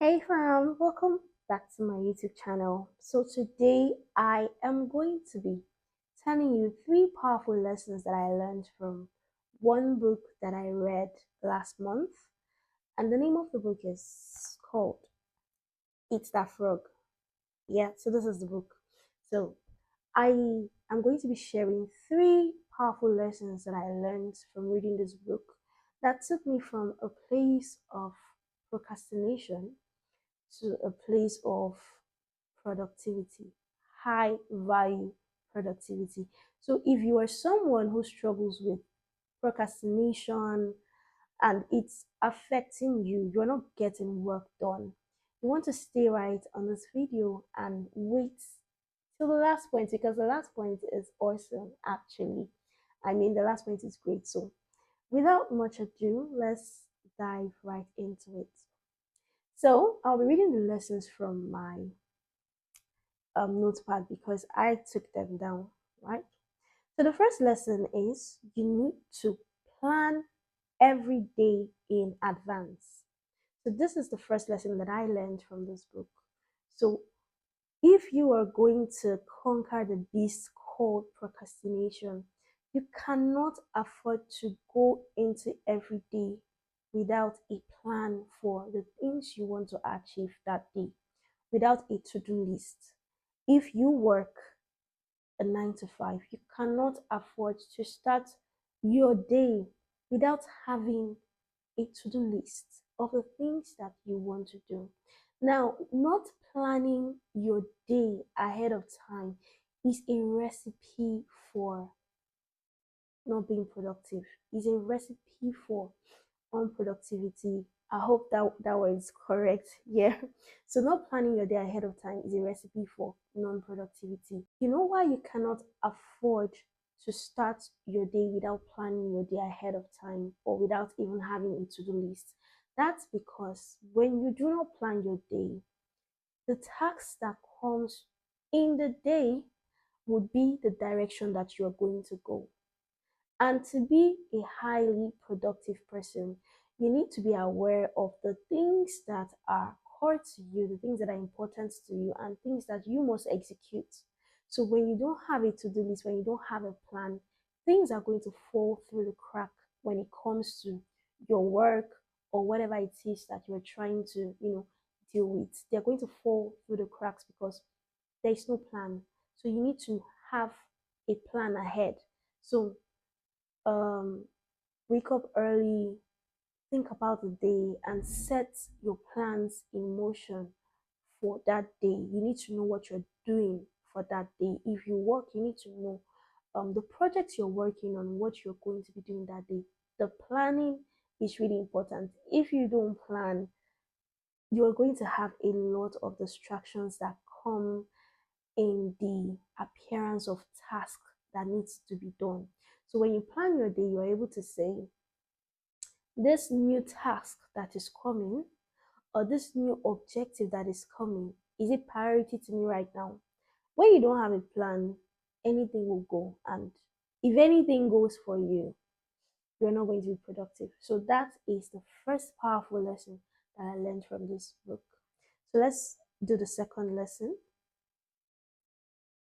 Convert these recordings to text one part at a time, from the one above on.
Hey fam, welcome back to my YouTube channel. So today I am going to be telling you three powerful lessons that I learned from one book that I read last month. And the name of the book is called Eat That Frog. Yeah, so this is the book. So I am going to be sharing three powerful lessons that I learned from reading this book that took me from a place of procrastination to a place of productivity, high value productivity. So, if you are someone who struggles with procrastination and it's affecting you, you're not getting work done, you want to stay right on this video and wait till the last point because the last point is awesome, actually. I mean, the last point is great. So, without much ado, let's dive right into it. So I'll be reading the lessons from my notepad because I took them down, right? So the first lesson is you need to plan every day in advance. So this is the first lesson that I learned from this book. So if you are going to conquer the beast called procrastination, you cannot afford to go into every day without a plan for the things you want to achieve that day, without a to-do list. If you work a 9 to 5, you cannot afford to start your day without having a to-do list of the things that you want to do. Now, not planning your day ahead of time is a recipe for not being productive. Is a recipe for unproductivity. I hope that word is correct. Yeah. So not planning your day ahead of time is a recipe for non-productivity. You know why you cannot afford to start your day without planning your day ahead of time or without even having a to-do list? That's because when you do not plan your day, the task that comes in the day would be the direction that you are going to go. And to be a highly productive person, you need to be aware of the things that are core to you, the things that are important to you, and things that you must execute. So when you don't have a to-do list, when you don't have a plan, things are going to fall through the crack when it comes to your work or whatever it is that you're trying to, deal with. They're going to fall through the cracks because there is no plan. So you need to have a plan ahead. So um, wake up early, think about the day, and set your plans in motion for that day. You need to know what you're doing for that day. If you work, you need to know the projects you're working on, what you're going to be doing that day. The planning is really important. If you don't plan, you are going to have a lot of distractions that come in the appearance of task that needs to be done. So when you plan your day, you're able to say, this new task that is coming or this new objective that is coming, is it priority to me right now? When you don't have a plan, anything will go. And if anything goes for you, you're not going to be productive. So that is the first powerful lesson that I learned from this book. So let's do the second lesson.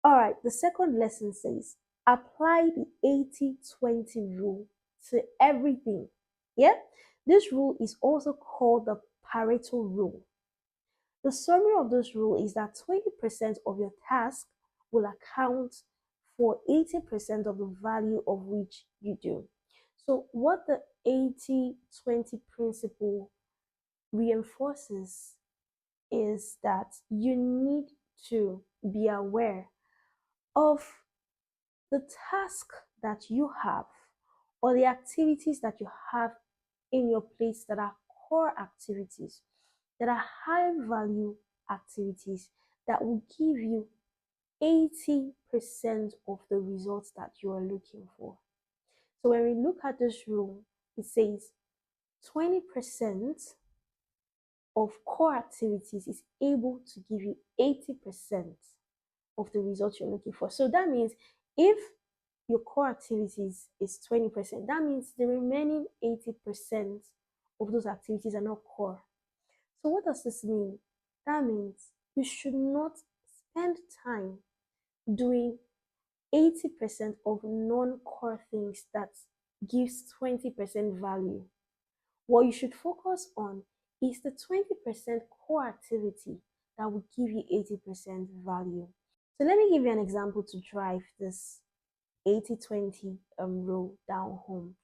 All right, the second lesson says apply the 80-20 rule to everything. Yeah, this rule is also called the Pareto rule. The summary of this rule is that 20% of your task will account for 80% of the value of which you do. So, what the 80-20 principle reinforces is that you need to be aware of the task that you have or the activities that you have in your place that are core activities, that are high value activities that will give you 80% of the results that you are looking for. So when we look at this rule, it says 20% of core activities is able to give you 80% of the results you're looking for. So that means if your core activities is 20%, that means the remaining 80% of those activities are not core. So what does this mean? That means you should not spend time doing 80% of non-core things that gives 20% value. What you should focus on is the 20% core activity that will give you 80% value. So let me give you an example to drive this 80-20 rule down home.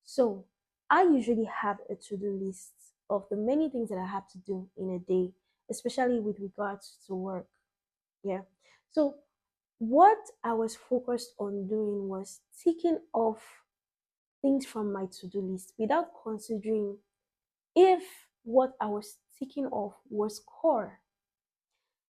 So I usually have a to-do list of the many things that I have to do in a day, especially with regards to work. Yeah. So what I was focused on doing was ticking off things from my to-do list without considering if what I was ticking off was core.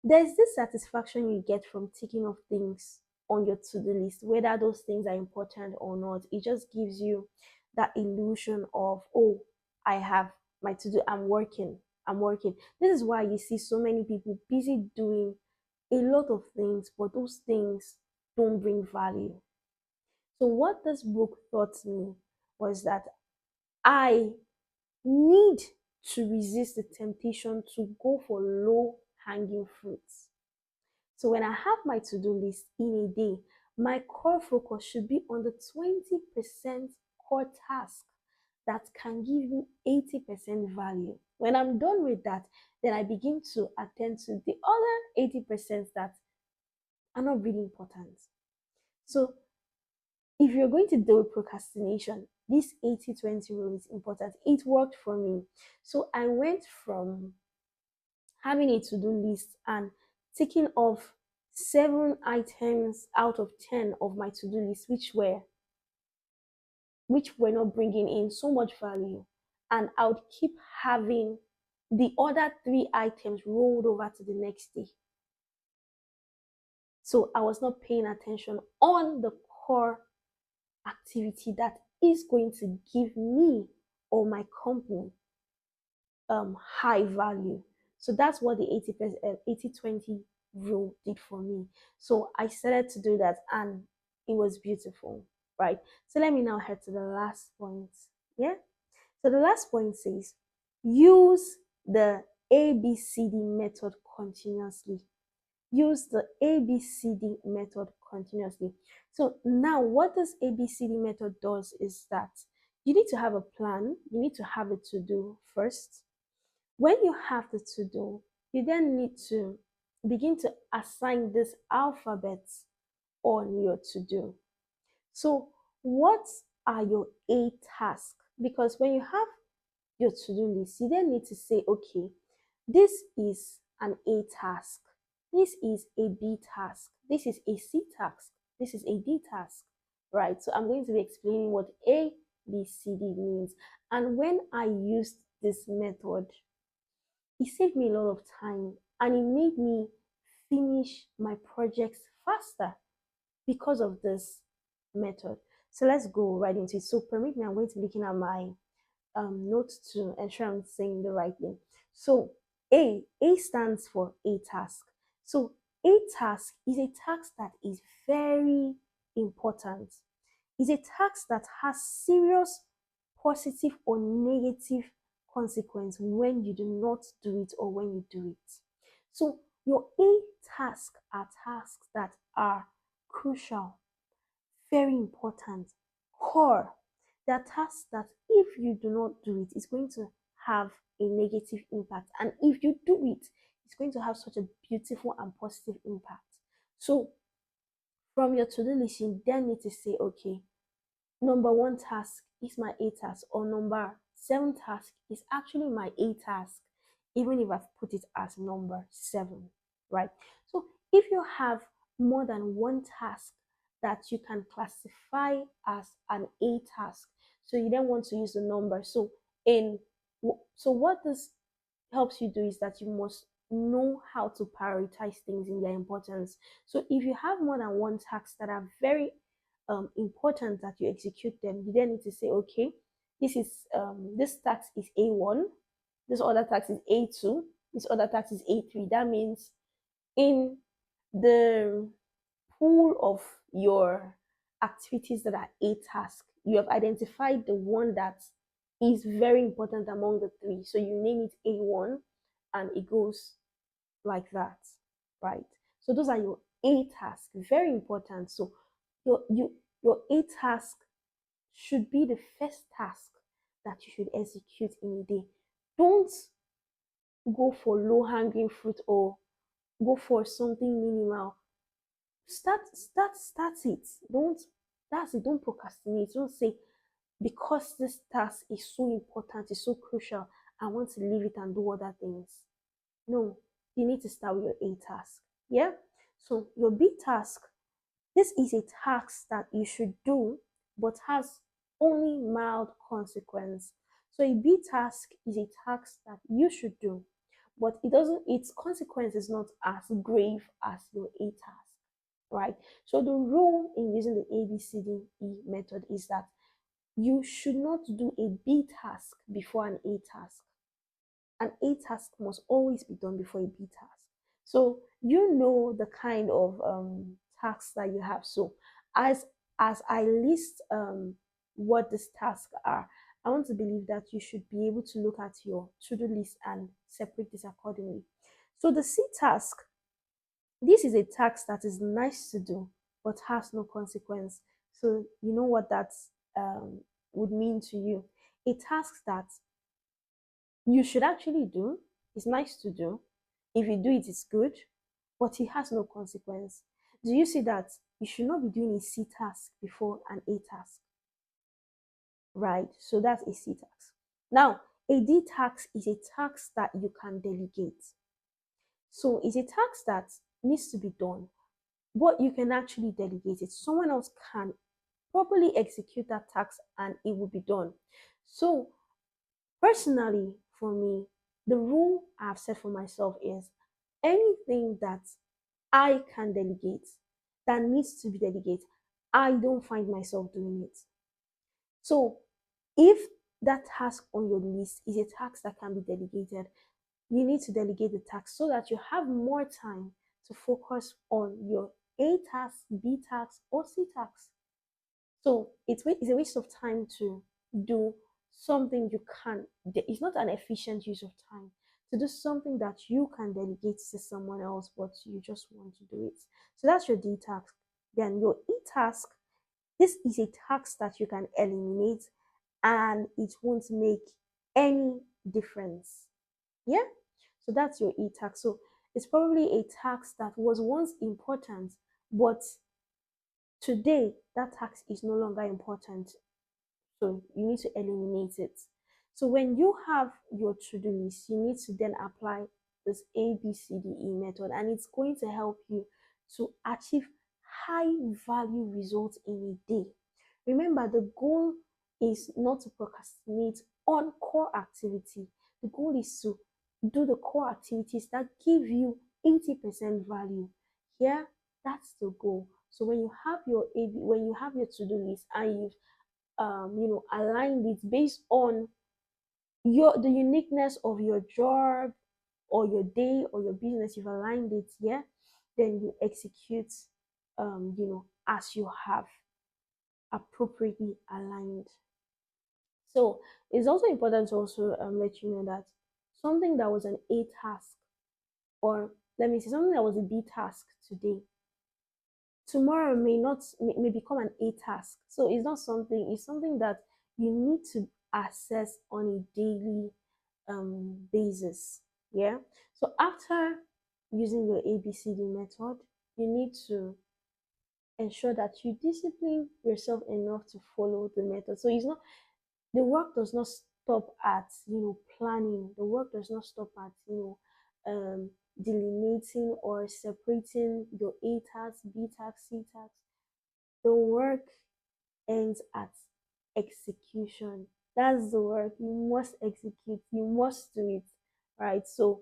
There's this satisfaction you get from ticking off things on your to-do list, whether those things are important or not. It just gives you that illusion of, oh, I have my to-do, I'm working. This is why you see so many people busy doing a lot of things, but those things don't bring value. So what this book taught me was that I need to resist the temptation to go for low hanging fruits. So when I have my to-do list in a day, my core focus should be on the 20% core task that can give me 80% value. When I'm done with that, then I begin to attend to the other 80% that are not really important. So if you're going to deal with procrastination, this 80-20 rule is important. It worked for me. So I went from having a to-do list and ticking off 7 items out of 10 of my to-do list, which were not bringing in so much value, and I would keep having the other 3 items rolled over to the next day. So I was not paying attention on the core activity that is going to give me or my company high value. So that's what the 80-20 rule did for me. So I started to do that and it was beautiful, right? So let me now head to the last point. Yeah. So the last point says use the ABCD method continuously. Use the ABCD method continuously. So now what this ABCD method does is that you need to have a plan, you need to have it to do first. When you have the to do, you then need to begin to assign this alphabets on your to do. So what are your A tasks? Because when you have your to do list, you then need to say, okay, this is an A task, this is a B task, this is a C task, this is a D task, right? So I'm going to be explaining what A, B, C, D means. And when I used this method, it saved me a lot of time and it made me finish my projects faster because of this method. So let's go right into it. So permit me, I'm going to be looking at my notes to ensure I'm saying the right thing. So A stands for A task. So A task is a task that is very important. It's a task that has serious positive or negative consequence when you do not do it or when you do it. So your A tasks are tasks that are crucial, very important, core. They are tasks that if you do not do it, it's going to have a negative impact. And if you do it, it's going to have such a beautiful and positive impact. So from your to-do list, you then need to say, okay, number 1 task is my A task, or number 7 task is actually my A task, even if I've put it as number 7, right? So if you have more than 1 task that you can classify as an A task, so you then want to use the number. So what this helps you do is that you must know how to prioritize things in their importance. So if you have more than 1 task that are very important that you execute them, you then need to say, okay, this task is A1, this other task is A2, this other task is A3. That means in the pool of your activities that are A task, you have identified the one that is very important among the 3. So you name it A1, and it goes like that, right? So those are your A tasks, very important. So your A task should be the first task that you should execute in a day. Don't go for low hanging fruit or go for something minimal. Start it. Don't That's it. Don't procrastinate. Don't say because this task is so important, it's so crucial, I want to leave it and do other things. No, you need to start with your A task. Yeah. So your B task, this is a task that you should do but has only mild consequence. So a B task is a task that you should do, but its consequence is not as grave as your A task, right? So the rule in using the ABCDE method is that you should not do a B task before an A task. An A task must always be done before a B task. So you know the kind of tasks that you have. So as as I list what these tasks are, I want to believe that you should be able to look at your to-do list and separate this accordingly. So the C task, this is a task that is nice to do but has no consequence. So you know what that um, would mean to you. A task that you should actually do. It's nice to do. If you do it, it's good, but it has no consequence. Do you see that you should not be doing a C task before an A task, right? So that's a C task. Now, a D task is a task that you can delegate. So it's a task that needs to be done, but you can actually delegate it. Someone else can properly execute that task and it will be done. So personally, for me, the rule I've set for myself is anything that I can delegate, that needs to be delegated, I don't find myself doing it. So if that task on your list is a task that can be delegated, you need to delegate the task so that you have more time to focus on your A task, B task, or C task. So it's a waste of time to do something you can. It's not an efficient use of time to do something that you can delegate to someone else, but you just want to do it. So that's your D task. Then your E task. This is a task that you can eliminate, and it won't make any difference. Yeah. So that's your E task. So it's probably a task that was once important, but today that task is no longer important, so you need to eliminate it. So when you have your to-do list, you need to then apply this ABCDE method, and it's going to help you to achieve high value results in a day. Remember, the goal is not to procrastinate on core activity. The goal is to do the core activities that give you 80% value. Here, that's the goal. So when you have your when you have your to-do list and you've aligned it based on the uniqueness of your job or your day or your business, you've aligned it, yeah, then you execute as you have appropriately aligned. So it's also important to also let you know that something that was an A task, or let me say something that was a B task today, tomorrow may not may become an A task. So it's something that you need to assess on a daily basis. Yeah. So after using your ABCD method, you need to ensure that you discipline yourself enough to follow the method. So it's not the work does not stop at planning. The work does not stop at delineating or separating your A task, B task, C task. The work ends at execution. That's the work. You must execute. You must do it. Right. So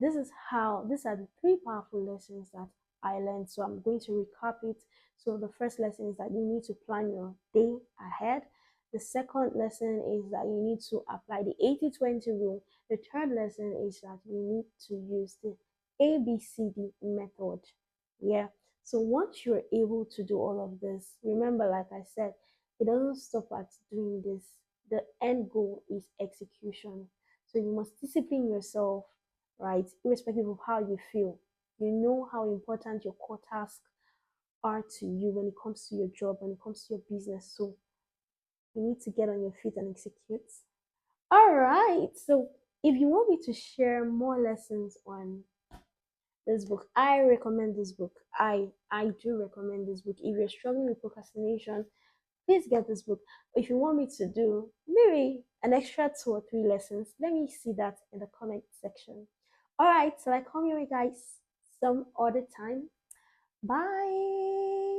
these are the three powerful lessons that I learned. So I'm going to recap it. So the first lesson is that you need to plan your day ahead. The second lesson is that you need to apply the 80-20 rule. The third lesson is that you need to use the ABCD method. Yeah. So once you're able to do all of this, remember, like I said, it doesn't stop at doing this. The end goal is execution. So you must discipline yourself, right? Irrespective of how you feel, you know how important your core tasks are to you when it comes to your job, when it comes to your business. So you need to get on your feet and execute. All right. So if you want me to share more lessons on this book, I recommend this book. I do recommend this book. If you're struggling with procrastination, please get this book. If you want me to do maybe an extra 2 or 3 lessons, let me see that in the comment section. All right, so I come your way, guys, some other time. Bye.